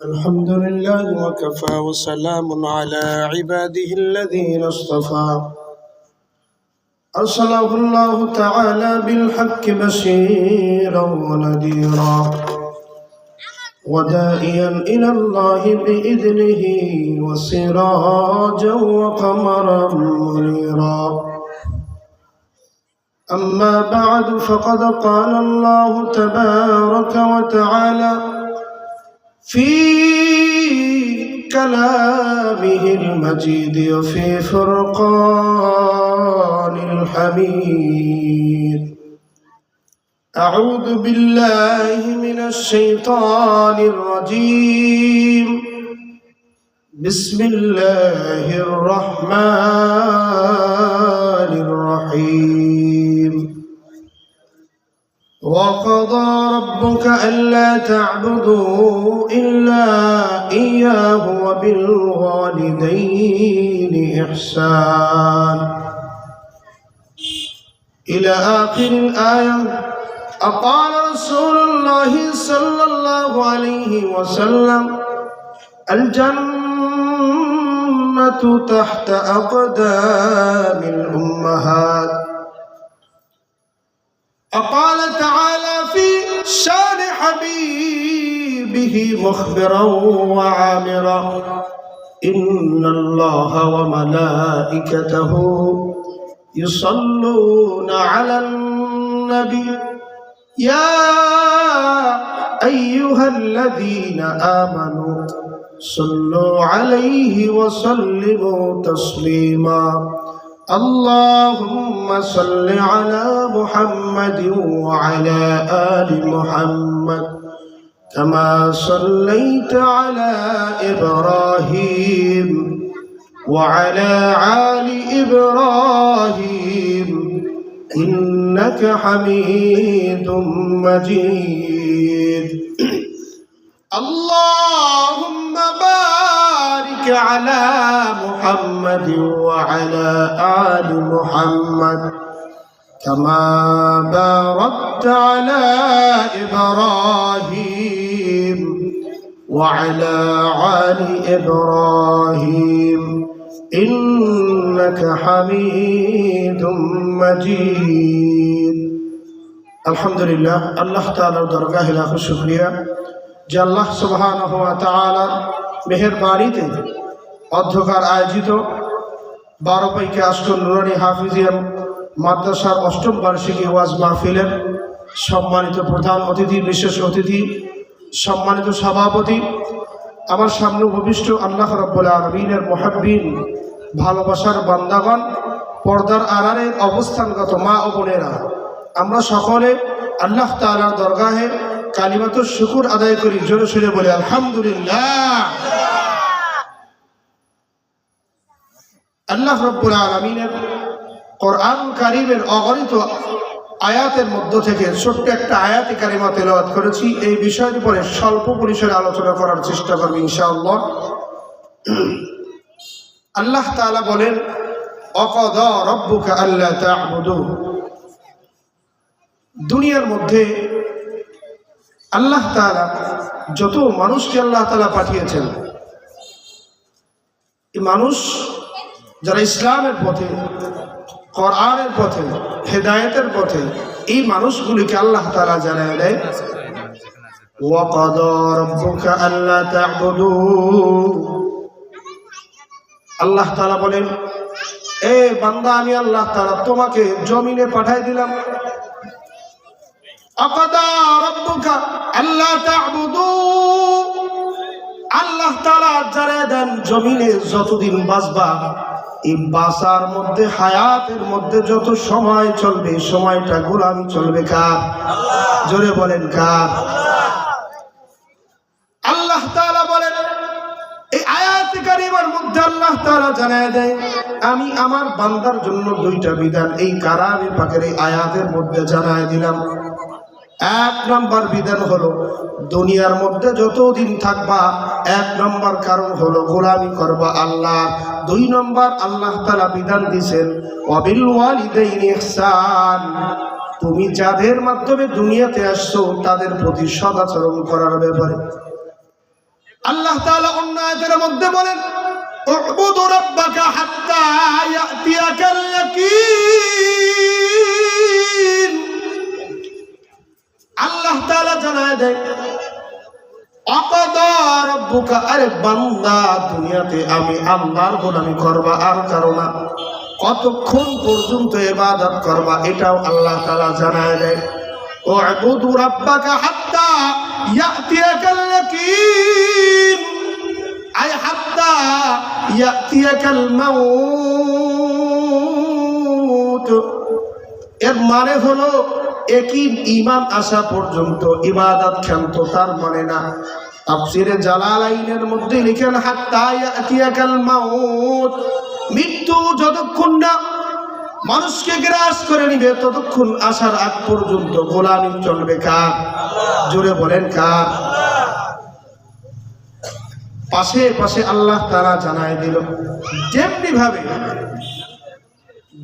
الحمد لله وكفى وسلام على عباده الذين اصطفى أرسله الله تعالى بالحق بشيرا ونذيرا وداعيا إلى الله بإذنه وسراجا وقمرا منيرا أما بعد فقد قال الله تبارك وتعالى في كلامه المجيد وفي فرقان الحميد أعوذ بالله من الشيطان الرجيم بسم الله الرحمن الرحيم وقضى ربك ألا تعبدوا إلا إياه وبالوالدين إحسان إلى آخر الآية. أقال رسول الله صلى الله عليه وسلم الجنة تحت أقدام الأمهات. وقال تعالى في شان حبيبه مخبرا وعامرا إن الله وملائكته يصلون على النبي يا أيها الذين آمنوا صلوا عليه وسلموا تسليما اللهم صل على محمد وعلى آل محمد كما صليت على إبراهيم وعلى آل إبراهيم إنك حميد مجيد. اللهم بارك على محمد وعلى آل محمد كما باركت على إبراهيم وعلى آل إبراهيم إنك حميد مجيد. الحمد لله الله تعالى درجاه لاخ शुक्रिया যে আল্লাহ সুবহানাহু ওয়া তাআলার মেহেরবানিতে অধ্যকার আয়োজিত 12 পাইকে আষ্টম নুরানি হাফিজিয়া মাদ্রাসার অষ্টম বার্ষিকী ওয়াজ মাহফিলের সম্মানিত প্রধান অতিথি, বিশেষ অতিথি, সম্মানিত সভাপতি, আমার সামনে উপবিষ্ট আল্লাহ রাব্বুল আলামিনের মুহাব্বিন ভালোবাসার বান্দাগণ, পর্দার আড়ালে অবস্থানগত মা ও বোনেরা, আমরা সকলে আল্লাহ তাআলার দরগাহে কালিমাতুশ শুকর আদায় করি। জোরে সোরে বলে আলহামদুলিল্লাহ। আল্লাহ রাব্বুল আলামিনের কোরআন কারীমের অগণিত আয়াতের মধ্য থেকে ছোট্ট একটা আয়াতে কারিমা তেলাওয়াত করেছি। এই বিষয়ের উপরে স্বল্প পরিসরে আলোচনা করার চেষ্টা করব ইনশাআল্লাহ। আল্লাহ তাআলা বলেন ওয়াকাদা রাব্বুকা আল্লা তা'বুদু। দুনিয়ার মধ্যে আল্লাহ তাআলা যত মানুষকে আল্লাহ তাআলা পাঠিয়েছেন, এই মানুষ যারা ইসলামের পথে, কোরআনের পথে, হেদায়েতের পথে, এই মানুষগুলিকে আল্লাহ তাআলা জানায় দেয় ওয়াকাদা রাব্বুকা আল্লা তা'বুদু। আল্লাহ তাআলা বলেন এ বান্দা, আমি আল্লাহ তাআলা তোমাকে জমিনে পাঠিয়ে দিলাম। ওয়াকাদা রাব্বুকা আল্লা তা'বুদু, আল্লাহ তাআলা জানায় দেন জমিনে যতদিন বাঁচবা, এই বাঁচার মধ্যে, হায়াতের মধ্যে যত সময় চলবে, সময়টা গোলামি চলবে কার? জোরে বলেন কার? আল্লাহ তাআলা বলেন এই আয়াত কারিমার মধ্যে আল্লাহ তাআলা জানায় দেয় আমি আমার বান্দার জন্য দুইটা বিধান এই কালামে পাকের এই আয়াতের মধ্যে জানায় দিলাম। এক নম্বর বিধান হলো দুনিয়ার মধ্যে যতদিন থাকবা, এক নম্বর কারণ হলো গোলামি করবা আল্লাহ। দুই নম্বর আল্লাহ তাআলা বিধান দিয়েছেন ওয়াবিল ওয়ালিদাইনি ইহসান, তুমি যাদের মাধ্যমে দুনিয়াতে আসছো তাদের প্রতি সদাচরণ করার ব্যাপারে। আল্লাহ তাআলা অন্য আয়াতের মধ্যে বলেন উবুদু রাব্বাকা হাত্তা ইয়াতিয়াকাল ইয়াকিন। আল্লাহ তাআলা জানায় দেয় আকাদা রাব্বুকা, আরে বান্দা দুনিয়াতে আমি আল্লাহর গোলামি করবা আর কারো না, কতক্ষণ পর্যন্ত ইবাদত করবা এটাও আল্লাহ তাআলা জানায় দেয়। উবুদু রাব্বাকা হাত্তা ইয়াতিয়াকাল ইয়াকিন, আই হাত্তা ইয়াতিয়াকাল মাউত। এর মানে হলো একই ঈমান আসা পর্যন্ত ইবাদত ক্ষান্ত তার মানে না। তাফসীরে জালালাইনের মধ্যে লিখেন হাত্তা ইয়াতিয়াকাল মাউত, মৃত্যু যতক্ষণ না মানুষকে গ্রাস করে নিবে ততক্ষণ আসার আগ পর্যন্ত গোলামি চলবে কার? জোরে বলেন কার? পাশে পাশে আল্লাহ তাআলা জানায় দিল যেমনি ভাবে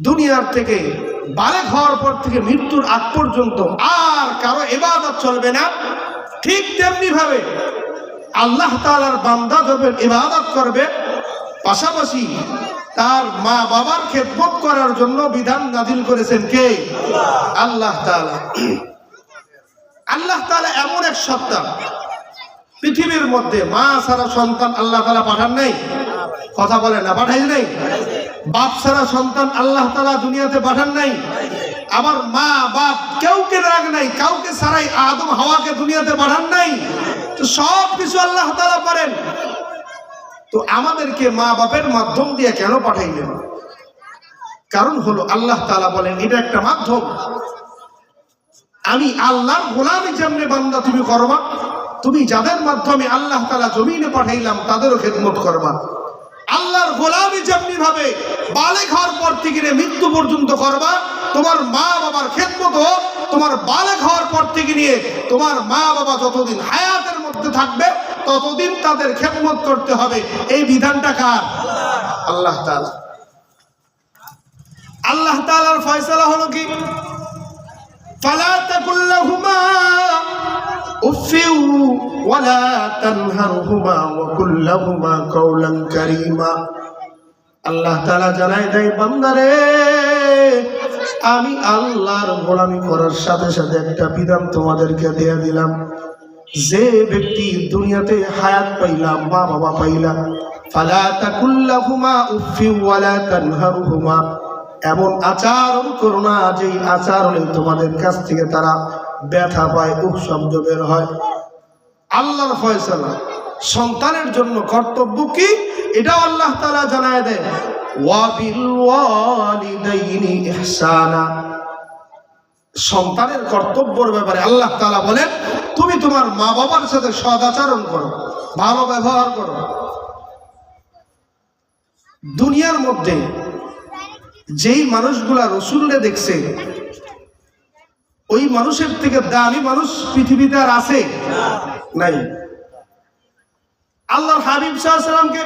দুনিয়ার থেকে বালেগ হওয়ার পর থেকে মৃত্যুর আগ পর্যন্ত আর কারো ইবাদত চলবে না, ঠিক তেমনি ভাবে আল্লাহ তাআলার বান্দা যখন ইবাদত করবে পাশাপাশি তার মা বাবার খেদমত করার জন্য বিধান নাযিল করেছেন কে? আল্লাহ তাআলা। আল্লাহ তাআলা এমন এক সত্তা, পৃথিবীর মধ্যে মা ছাড়া সন্তান আল্লাহ তাআলা পাঠান নাই। কথা বলে না, পাঠাই নাই। বাপ ছাড়া সন্তান আল্লাহ তাআলা দুনিয়াতে পাঠান নাই। আবার মা বাপ কেউকে রাগ নাই, কাউকে ছাড়াই আদম হাওয়াকে দুনিয়াতে পাঠান নাই। তো সব কিছু আল্লাহ তাআলা পারেন, তো আমাদেরকে মা বাপের মাধ্যম দিয়ে কেন পাঠাইলেন? কারণ হলো আল্লাহ তাআলা বলেন এটা একটা মাধ্যম। আমি আল্লাহর গোলামি যেমনি বান্দা তুমি করবা, তুমি যাদের মাধ্যমে আল্লাহ তাআলা জমিনে পাঠাইলাম তাদেরও খেদমত করবা। আল্লাহর গোলামি যেমনি ভাবে বালেগ হওয়ার পর থেকে মৃত্যু পর্যন্ত করবা, তোমার মা বাবার খেদমত তোমার বালেগ হওয়ার পর থেকে নিয়ে তোমার মা বাবা যতদিন হায়াতের মধ্যে থাকবে ততদিন তাদের খেদমত করতে হবে। এই বিধানটা কার? আল্লাহ তাআলা। আল্লাহ তাআলার ফয়সালা হলো কি? ফালা তাকুল লাহুমা উফিউ ওয়ালা তানহারহুমা ওয়া কুল লাহুমা কাওলান কারীমা। আল্লাহ তাআলা জানায় দেয় বান্দারে আমি আল্লাহর গোলামি করার সাথে সাথে একটা বিধান তোমাদেরকে দিয়ে দিলাম। যে ব্যক্তি দুনিয়াতে হায়াত পাইলাম, মা বাবা পাইলাম, ফালা তাকুল লাহুমা উফিউ ওয়ালা তানহারহুমা, এমন আচরণ করো না যে আচরণে তোমাদের কাছ থেকে তারা ব্যথা পায়, উফ শব্দ বের হয়। আল্লাহর ফয়সালা সন্তানের জন্য কর্তব্য কি এটাও আল্লাহ তাআলা জানায় দেয়। ওয়া বিল ওয়ালিদাইনি ইহসানা, সন্তানের কর্তব্যের ব্যাপারে আল্লাহ তাআলা বলেন তুমি তোমার মা বাবার সাথে সদাচরণ করো, ভালো ব্যবহার করো। দুনিয়ার মধ্যে যেই মানুষগুলা রাসূলকে দেখছে ওই মানুষের থেকে দামি মানুষ পৃথিবীতে আর আছে নাই। আল্লাহর হাবিব সাল্লাল্লাহু আলাইহি সাল্লামকে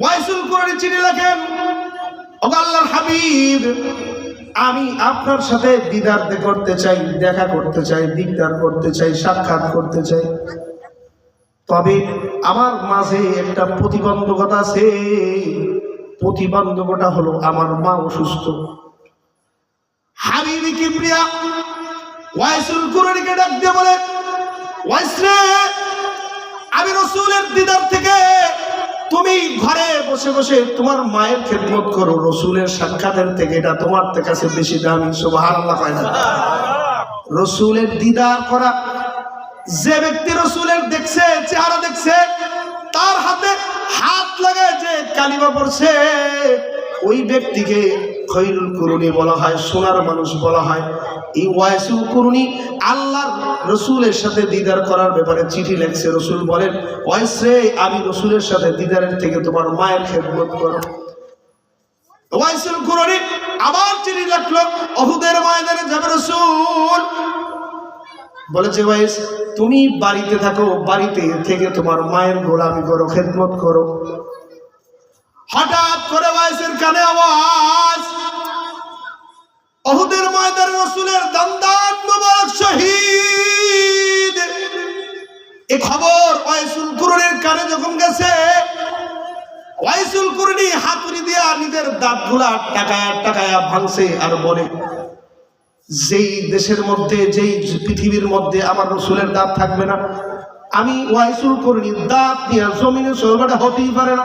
ওয়াইসুল কুরআনে চিঠি লেখেন, ও আল্লাহর হাবিব আমি আপনার সাথে দিদার করতে চাই, দেখা করতে চাই, দিদার করতে চাই, সাক্ষাৎ করতে চাই, তবে আমার মাঝে একটা প্রতিবন্ধকতা আছে। প্রতিবন্ধকতা হলো আমার মা অসুস্থ। হাবিবি কিবরিয়া ওয়াইসুল কুরআনকে ডাক দিয়ে বলে ওয়াইস রে, আমি রাসূলের দিদার থেকে তুমি ঘরে বসে বসে তোমার মায়ের খেদমত করো, রাসূলের সাক্ষাতের থেকে এটা তোমার কাছে বেশি দামি। সুবহানাল্লাহ। কয় না? রাসূলের দিদার করা, যে ব্যক্তি রাসূলের দেখছে, চেহারা দেখছে, তার হাতে হাত লাগে যে কালিমা পড়ছে, ওই ব্যক্তিকে খৈরুল কুরুনি বলা হয়, সোনার মানুষ বলা হয়। এই ওয়াইসুল কুরুনি আল্লাহর রাসূলের সাথে দিদার করার ব্যাপারে চিঠি লিখছে। রাসূল বলেন ওয়াইস রে, আমি রাসূলের সাথে দিদারের থেকে তোমার মায়ের খেদমত করো। ওয়াইসুল কুরুনি আবার চিঠি লিখলো, উহুদের ময়দানে যাবে রাসূল, বলেছে ওয়াইস তুমি বাড়িতে থাকো, বাড়িতে থেকে তোমার মায়ের গোলামি করো, খেদমত করো। হঠাৎ করে ওয়াইসের কানে আওয়াজ, উহুদের ময়দানে রাসূলের দন্দান মোবারক শহীদ। এই খবর ওয়াইসুল কুরনির কানে যখন গেছে, ওয়াইসুল কুরনি হাতুড়ি দিয়া নিজের দাঁতগুলা টাকায়া টাকায়া ভাঙছে আর বলে, যেই দেশের মধ্যে, যেই পৃথিবীর মধ্যে আমার রসুলের দাঁত থাকবে না, আমি ওয়াইসুল কুরনির দাঁত দিয়া জমিনে চলবাটা হতেই পারে না।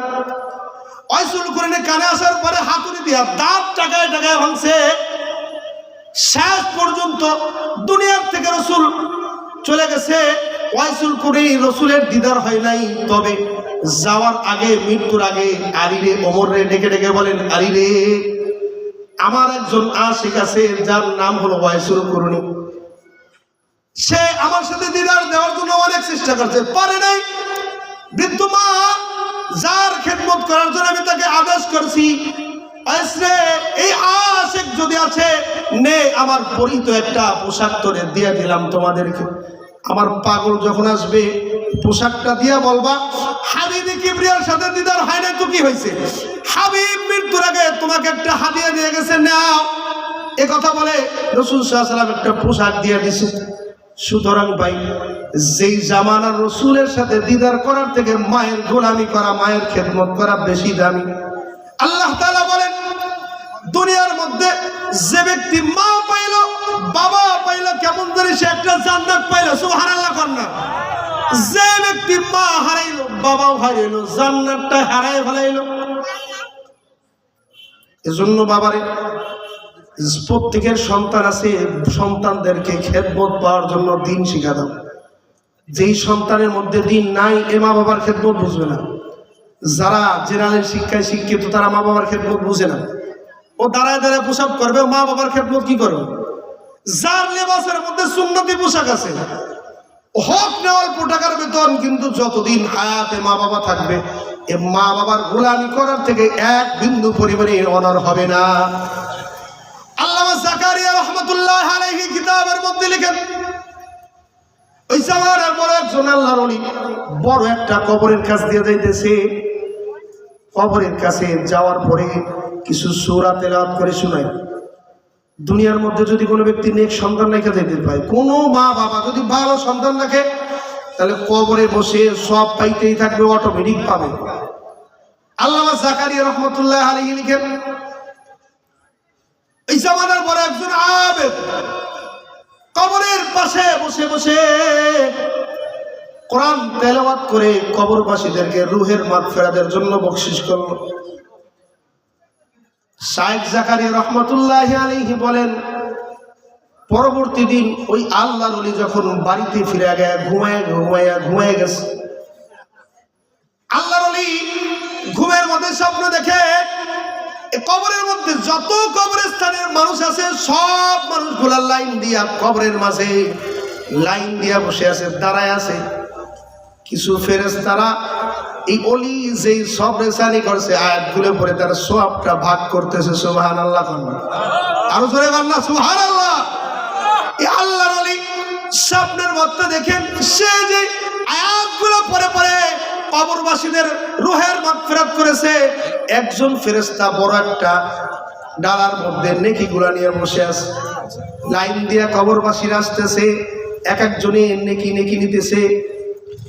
ওয়াইসুল কুরনি কানে আসার পরে হাতুড়ি দিয়া দাঁত টাকায় টাকায় ভাঙছে। শেষ পর্যন্ত দুনিয়ার থেকে রসুল চলে গেছে। ওয়াইসুল কুরনি রসুলের দিদার হয় নাই, তবে যাওয়ার আগে, মৃত্যুর আগে আলী রে, ওমর রে ডেকে ডেকে বলেন, আলী রে, আমার একজন আশিক আছে যার নাম হলো ওয়াইসুল কুরনি। সে আমার সাথে দিদার দেওয়ার জন্য অনেক চেষ্টা করছে, পারে নাই। বৃদ্ধ মা যার খেদমত করার জন্য আমি তাকে আদেশ করছি, এই আশিক যদি আছে নে, আমার পরিহিত একটা পোশাক তোরে দিয়ে দিলাম তোমাদেরকে। আমার পাগল যখন আসবে পোশাকটা দিয়া বলবা, হাবিবি কিবরিয়ার সাথে দিদার হয় না তো কি হয়েছে, হাবিব মৃত্যুর আগে তোমাকে একটা হাদিয়া দিয়ে গেছে, নাও। এ কথা বলে রাসূল সাল্লাল্লাহু আলাইহি ওয়াসাল্লাম একটা পোশাক দিয়ে দিছে। সুতরাং ভাই, যেই জামানার রসুলের সাথে দিদার করার থেকে মায়ের গোলামি করা, মায়ের খেদমত করা বেশি দামি। আল্লাহ তাআলা বলেন, দুনিয়ার মধ্যে যে ব্যক্তি মা পাইল, বাবা পাইল, কেমন করে সে একটা জান্নাত পাইল। সুবহানাল্লাহ কন্যা। যে ব্যক্তি মা হারাইলো, বাবাও হারাইলো, জান্নাতটা হারায় ফেলাইলো। এজন্য বাবারে, প্রত্যেকের সন্তান আছে, সন্তানদেরকে খেদমত পাওয়ার জন্য দিন শিখা দাও। যেই সন্তানের মধ্যে দিন নাই, এ মা বাবার খেদমত বুঝবে না। যারা জেনারেল শিক্ষায় শিক্ষিত, তারা মা বাবার খেদমত বুঝে না। ও দাঁড়ায় দাঁড়ায় পোশাক করবে, মা বাবার খেদমত কি করবে? যার লেবাসের মধ্যে সুন্নতি পোশাক আছে, হক না অল্প টাকার বেতন, কিন্তু যতদিন হায়াতে মা বাবা থাকবে, এ মা বাবার গোলামি করার থেকে এক বিন্দু পরিমাণে অনার হবে না। আল্লামা জাকারিয়া রাহমাতুল্লাহ আলাইহি কিতাবের মধ্যে লিখেন, ওই জামানার বড় একজন আল্লাহর ওলি বড় একটা কবরের কাছ দিয়ে যাইতেছে। কবরের কাছে যাওয়ার পরে কিছু সূরা তেলাওয়াত করে শোনায়। দুনিয়ার মধ্যে যদি কোনো ব্যক্তি নেক সন্তান রেখে যেতে পায়, কোনো মা বাবা যদি ভালো সন্তান রাখে, তাহলে কবরে বসে সব পাইতেই থাকবে, অটোমেটিক পাবে। আল্লামা জাকারিয়া রাহমাতুল্লাহ আলাইহি লিখেন, এই জামানার বড় একজন আবেদ কবরের পাশে বসে বসে কোরআন তেলাওয়াত করে কবরবাসীদেরকে রুহের মাগফিরাতের জন্য বকশিশ করল। শাইখ জাকারিয়া রাহমাতুল্লাহি আলাইহি বলেন, পরবর্তী দিন ওই আল্লাহর ওলি যখন বাড়িতে ফিরে গিয়ে ঘুমায় গেছে, আল্লাহর ওলি ঘুমের মধ্যে স্বপ্ন দেখে কবরের মধ্যে যত কবরস্থানের মানুষ আছে, সব মানুষগুলা লাইন দিয়া কবরের মাঝে লাইন দিয়া বসে আছে, দাঁড়ায় আছে। কিছু ফেরেশতারা এই অলি যেই সবরেসানি করছে, আয়াতগুলো পড়ে তার সওয়াবটা ভাগ করতেছে। সুবহানাল্লাহ। আরো জোরে বলনা সুবহানাল্লাহ। এই আল্লাহর ওলি স্বপ্নের মধ্যে দেখেন, সে যে আয়াতগুলো পড়ে পড়ে কবরবাসীদের রুহের মাগফিরাত করেছে, একজন ফেরেশতা বড় একটা ডালার মধ্যে নেকিগুলা নিয়ে বসে আছে। লাইন দিয়ে কবরবাসীরা আসতেছে, এক একজনে নেকি নিতেছে,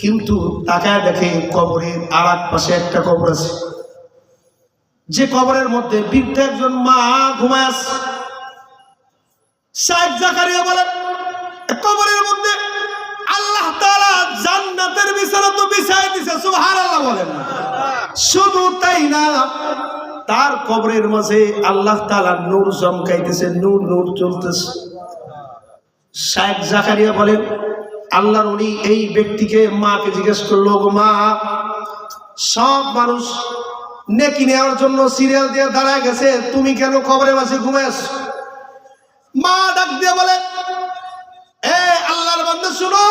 কিন্তু তাকায় দেখে কবরের আর এক পাশে একটা কবর আছে, যে কবরের মধ্যে বৃদ্ধ একজন মা ঘুমায় আছে। শাইখ জাকারিয়া বলেন, কবরের মধ্যে আল্লাহ তাআলা জান্নাতের বিছানা তো বিছায় দিয়েছে। সুবহানাল্লাহ বলেন। শুধু তাই না, তার কবরের মাঝে আল্লাহ তাআলা নূর চমকাইতেছে, নূর চলতেছে। শাইখ জাকারিয়া বলেন, আল্লাহর ওলি এই ব্যক্তিকে, মাকে জিজ্ঞেস করলো, গো মা, সব মানুষ নেকি নেওয়ার জন্য সিরিয়াল দিয়ে দাঁড়ায় গেছে, তুমি কেন কবরের মাঝে ঘুমায় আছো? মা ডাক দিয়ে বলে, এ আল্লাহর বান্দা শুনো,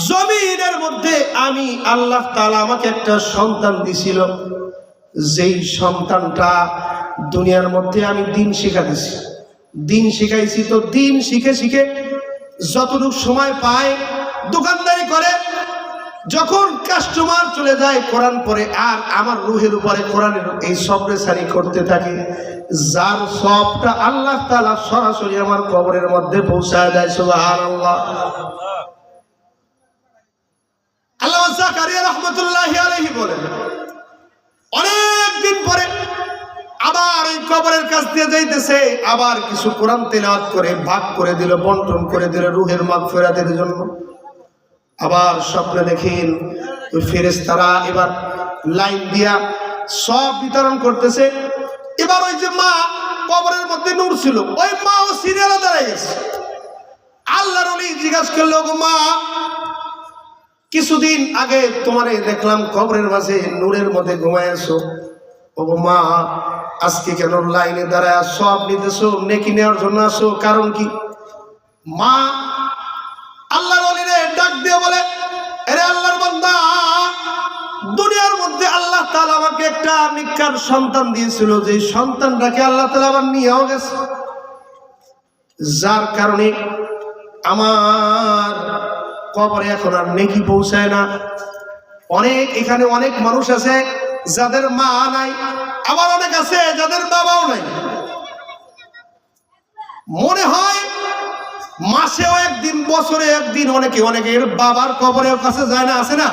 জমিনের মধ্যে আমি আল্লাহ তাআলা আমাকে একটা সন্তান দিছিল, যেই সন্তানটা দুনিয়ার মধ্যে আমি দিন শিখাইছি, দিন শিখাইছি। তো দিন শিখে শিখে যতটুকু সময় পায় দোকানদারি করে, যখন কাস্টমার চলে যায় কোরআন পড়ে, আর আমার রুহের উপরে কোরআনের এই সবরেসানি করতে থাকে, যার সবটা আল্লাহ তাআলা সরাসরি আমার কবরের মধ্যে পৌঁছায় দেয়। সুবহানাল্লাহ। জাকারিয়া রাহমাতুল্লাহি আলাইহি বলেন, অনেক দিন পরে আবার এই কবরের কাছ দিয়ে যাইতেছে, আবার কিছু কোরআন তেলাওয়াত করে ভাগ করে দিল, বন্টন করে দিল রূহের মাগফিরাতের জন্য। আবার স্বপ্নে দেখেন ওই ফেরেশতারা এবার লাইন দিয়া সব বিতরণ করতেছে। এবার ওই যে মা কবরের মধ্যে নূর ছিল, ওই মা ও সিরিয়ালে দাঁড়ায় গেছে। আল্লাহর ওলি জিজ্ঞাসা করলো, গো মা, কিছুদিন আগে তোমারে দেখলাম কবরের মাঝে নূরের মধ্যে ঘুমায় আছো, ও মা আজকে কেন লাইনে দাঁড়ায় সব নিতেছো, নেকি নেওয়ার জন্য আসো, কারণ কি? মা আল্লাহর ওলিরে ডাক দিয়ে বলে, আরে আল্লাহর বান্দা, দুনিয়ার মধ্যে আল্লাহ তাআলা আমাকে একটা নিকার সন্তান দিয়েছিল, যে সন্তানটাকে আল্লাহ তাআলা আবার নিয়েও গেছে, যার কারণে আমার কবরে এখন আর নেকি পৌঁছায় না। এখানে অনেক মানুষ আছে যাদের মা নাই, আবার অনেক আছে যাদের বাবাও নাই। মনে হয় মাসেও একদিন, বছরে একদিন অনেকের বাবার কবরের কাছে যায় না, আছে না?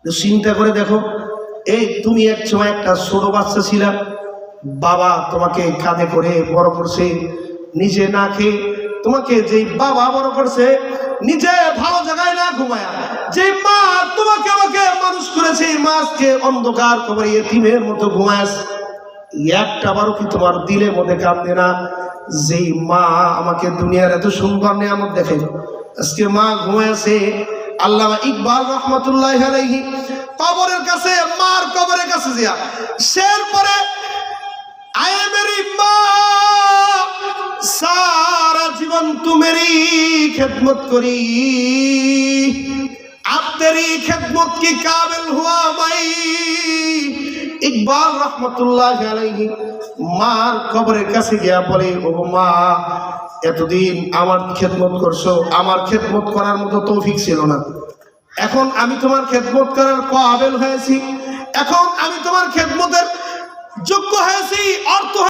চিন্তা করে দেখো, এই তুমি এক সময় একটা ছোট বাচ্চা ছিলা, বাবা তোমাকে কাঁধে করে বড় করছে, নিজে না খেয়ে তোমাকে যেই বাবা বড় করছে, নিজে ভালো জায়গায় না ঘুমায়া, যে মা তোমাকে আমাকে মানুষ করেছে, এই মাছকে অন্ধকার কবরে এতিমের মতো ঘুমায়, একটা বারও কি তোমার দিলের মধ্যে কাঁদে না, যেই মা আমাকে দুনিয়ার এত সুন্দর নিয়ামত দেখে, আজকে মা ঘুমাইছে। আল্লামা ইকবাল রাহমাতুল্লাহি আলাইহি কবরের কাছে, মার কবরের কাছে যা শের পরে, আয়ে মেরি মা सारा जीवन तू मेरी खिदमत करी, अब तेरी खिदमत की काबिल हुआ मैं। इकबाल रहमतुल्लाहि अलैहि मार कबरेर काছে গিয়া বলে, ও মা, এতদিন আমার খেদমত করছো, আমার খেদমত করার মতো তৌফিক ছিল না, এখন আমি তোমার খেদমত করার কাবিল হয়েছি, এখন আমি তোমার খেদমতের যোগ্য হয়েছি। অর্থ